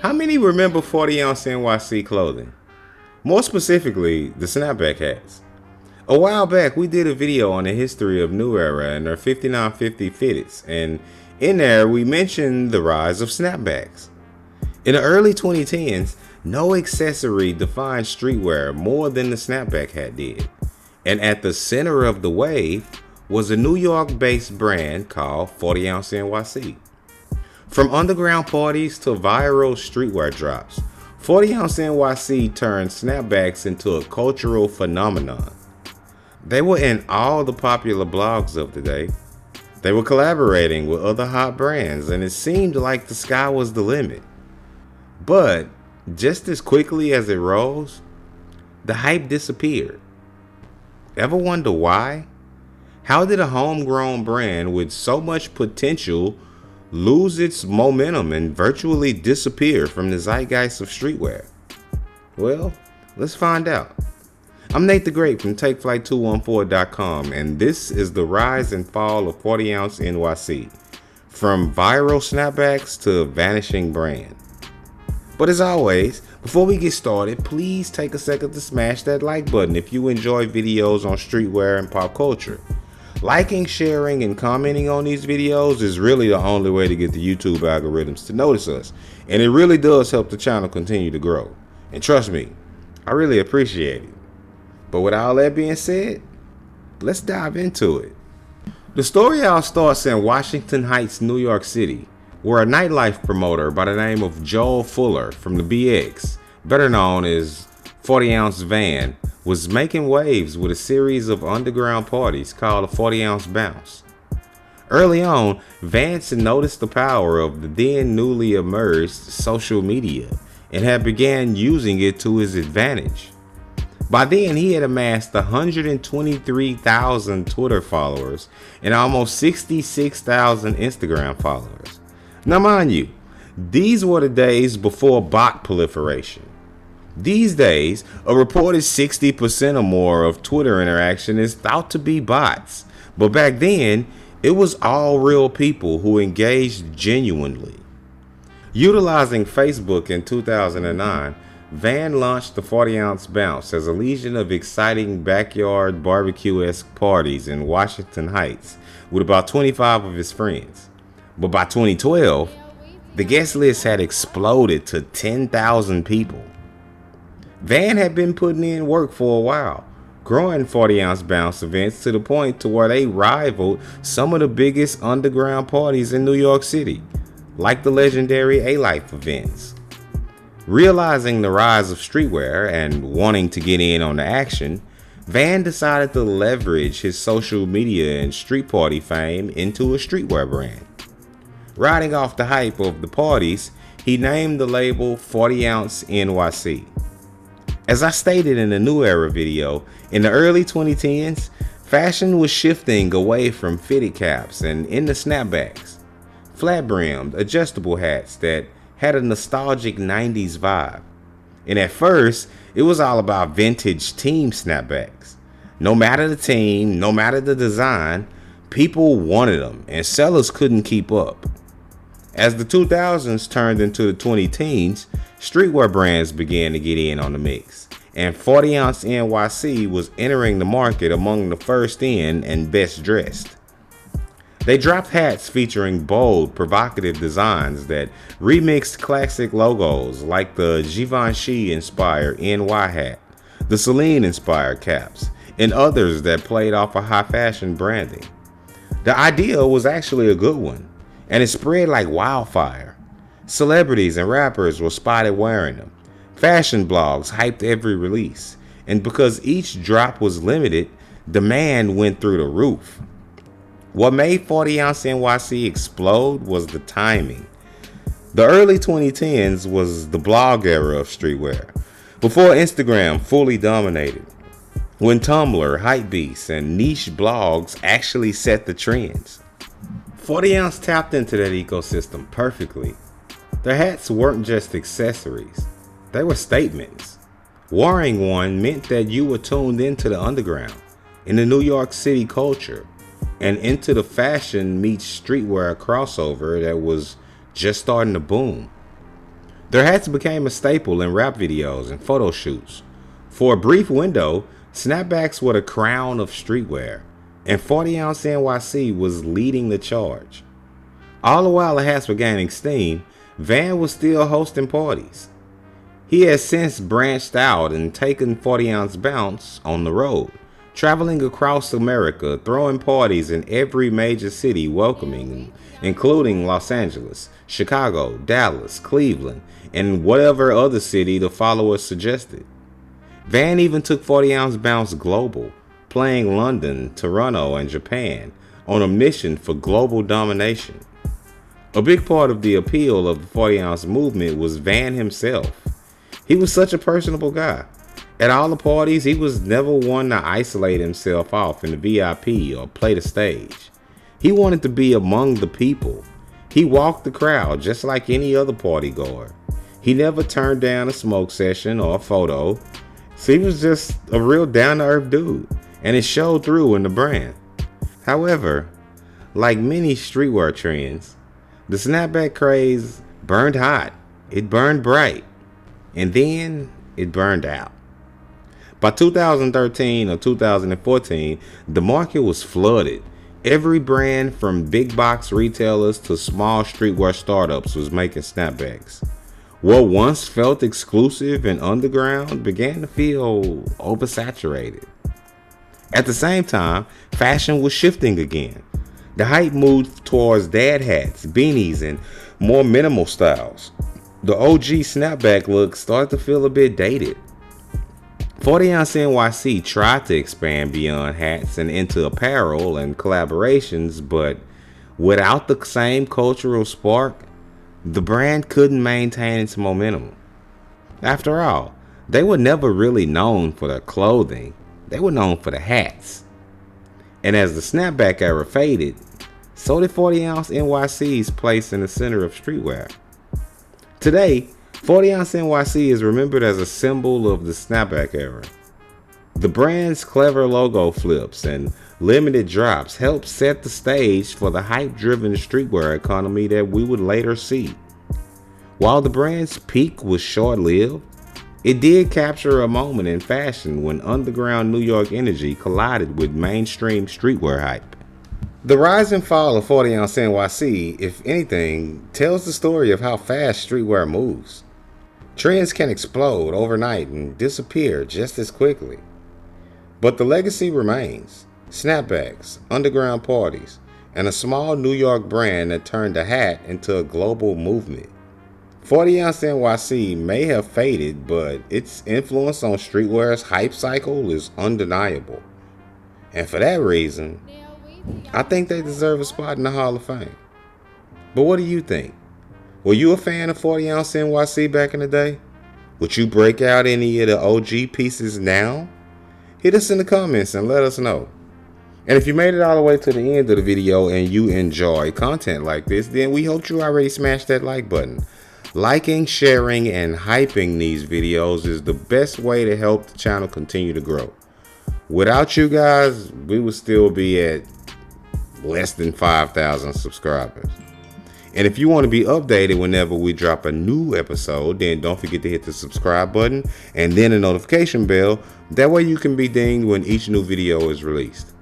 How many remember 40oz NYC clothing? More specifically, the snapback hats. A while back, we did a video on the history of New Era and their 5950 fitteds, and in there we mentioned the rise of snapbacks. In the early 2010s, no accessory defined streetwear more than the snapback hat did, and at the center of the wave was a New York-based brand called 40oz NYC. From underground parties to viral streetwear drops, 40oz NYC turned snapbacks into a cultural phenomenon. They were in all the popular blogs of the day. They were collaborating with other hot brands, and it seemed like the sky was the limit. But just as quickly as it rose, the hype disappeared. Ever wonder why? How did a homegrown brand with so much potential lose its momentum and virtually disappear from the zeitgeist of streetwear? Well, let's find out. I'm Nate the Great from TakeFlight214.com, and this is the rise and fall of 40oz NYC, from viral snapbacks to vanishing brand. But as always, before we get started, please take a second to smash that like button if you enjoy videos on streetwear and pop culture. Liking, sharing, and commenting on these videos is really the only way to get the YouTube algorithms to notice us, and it really does help the channel continue to grow. And trust me, I really appreciate it. But with all that being said, let's dive into it. The story all starts in Washington Heights, New York City, where a nightlife promoter by the name of Joel Fuller from the BX, better known as 40oz Van, was making waves with a series of underground parties called a 40oz Bounce. Early on, Vance noticed the power of the then newly emerged social media and had began using it to his advantage. By then, he had amassed 123,000 Twitter followers and almost 66,000 Instagram followers. Now mind you, these were the days before bot proliferation. These days, a reported 60% or more of Twitter interaction is thought to be bots, but back then, it was all real people who engaged genuinely. Utilizing Facebook in 2009, Van launched the 40oz Bounce as a legion of exciting backyard barbecue-esque parties in Washington Heights with about 25 of his friends. But by 2012, the guest list had exploded to 10,000 people. Van had been putting in work for a while, growing 40oz Bounce events to the point to where they rivaled some of the biggest underground parties in New York City, like the legendary A-Life events. Realizing the rise of streetwear and wanting to get in on the action, Van decided to leverage his social media and street party fame into a streetwear brand. Riding off the hype of the parties, he named the label 40oz NYC. As I stated in the New Era video, in the early 2010s, fashion was shifting away from fitted caps and into snapbacks, flat-brimmed, adjustable hats that had a nostalgic 90s vibe. And at first, it was all about vintage team snapbacks. No matter the team, no matter the design, people wanted them and sellers couldn't keep up. As the 2000s turned into the 2010s, streetwear brands began to get in on the mix, and 40oz NYC was entering the market among the first in and best dressed. They dropped hats featuring bold, provocative designs that remixed classic logos like the Givenchy-inspired NY hat, the Celine-inspired caps, and others that played off of high-fashion branding. The idea was actually a good one, and it spread like wildfire. Celebrities and rappers were spotted wearing them. Fashion blogs hyped every release, and because each drop was limited, demand went through the roof. What made 40oz NYC explode was the timing. The early 2010s was the blog era of streetwear, before Instagram fully dominated, when Tumblr, Hypebeast, and niche blogs actually set the trends. 40oz tapped into that ecosystem perfectly. Their hats weren't just accessories, they were statements. Wearing one meant that you were tuned into the underground, in the New York City culture, and into the fashion meets streetwear crossover that was just starting to boom. Their hats became a staple in rap videos and photo shoots. For a brief window, snapbacks were the crown of streetwear, and 40oz NYC was leading the charge. All the while the hats were gaining steam, Van was still hosting parties. He has since branched out and taken 40oz Bounce on the road, traveling across America, throwing parties in every major city, welcoming, including Los Angeles, Chicago, Dallas, Cleveland, and whatever other city the followers suggested. Van even took 40oz Bounce global, playing London, Toronto, and Japan on a mission for global domination. A big part of the appeal of the 40oz movement was Van himself. He was such a personable guy. At all the parties, he was never one to isolate himself off in the VIP or play the stage. He wanted to be among the people. He walked the crowd just like any other party goer. He never turned down a smoke session or a photo. So he was just a real down-to-earth dude, and it showed through in the brand. However, like many streetwear trends, the snapback craze burned hot. It burned bright. And then it burned out. By 2013 or 2014, the market was flooded. Every brand from big box retailers to small streetwear startups was making snapbacks. What once felt exclusive and underground began to feel oversaturated. At the same time, fashion was shifting again. The hype moved towards dad hats, beanies, and more minimal styles. The OG snapback look started to feel a bit dated. 40oz NYC tried to expand beyond hats and into apparel and collaborations, but without the same cultural spark, the brand couldn't maintain its momentum. After all, they were never really known for their clothing. They were known for the hats. And as the snapback era faded, so did 40oz NYC's place in the center of streetwear. Today, 40oz NYC is remembered as a symbol of the snapback era. The brand's clever logo flips and limited drops helped set the stage for the hype-driven streetwear economy that we would later see. While the brand's peak was short-lived, it did capture a moment in fashion when underground New York energy collided with mainstream streetwear hype. The rise and fall of 40oz NYC, if anything, tells the story of how fast streetwear moves. Trends can explode overnight and disappear just as quickly. But the legacy remains. Snapbacks, underground parties, and a small New York brand that turned a hat into a global movement. 40oz NYC may have faded, but its influence on streetwear's hype cycle is undeniable. And for that reason, I think they deserve a spot in the Hall of Fame. But what do you think? Were you a fan of 40oz NYC back in the day? Would you break out any of the OG pieces now? Hit us in the comments and let us know. And if you made it all the way to the end of the video and you enjoy content like this, then we hope you already smashed that like button. Liking, sharing, and hyping these videos is the best way to help the channel continue to grow. Without you guys, we would still be at less than 5,000 subscribers. And if you want to be updated whenever we drop a new episode, then don't forget to hit the subscribe button and then the notification bell. That way you can be dinged when each new video is released.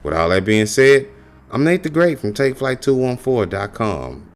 With all that being said, I'm Nate the Great from TakeFlight214.com.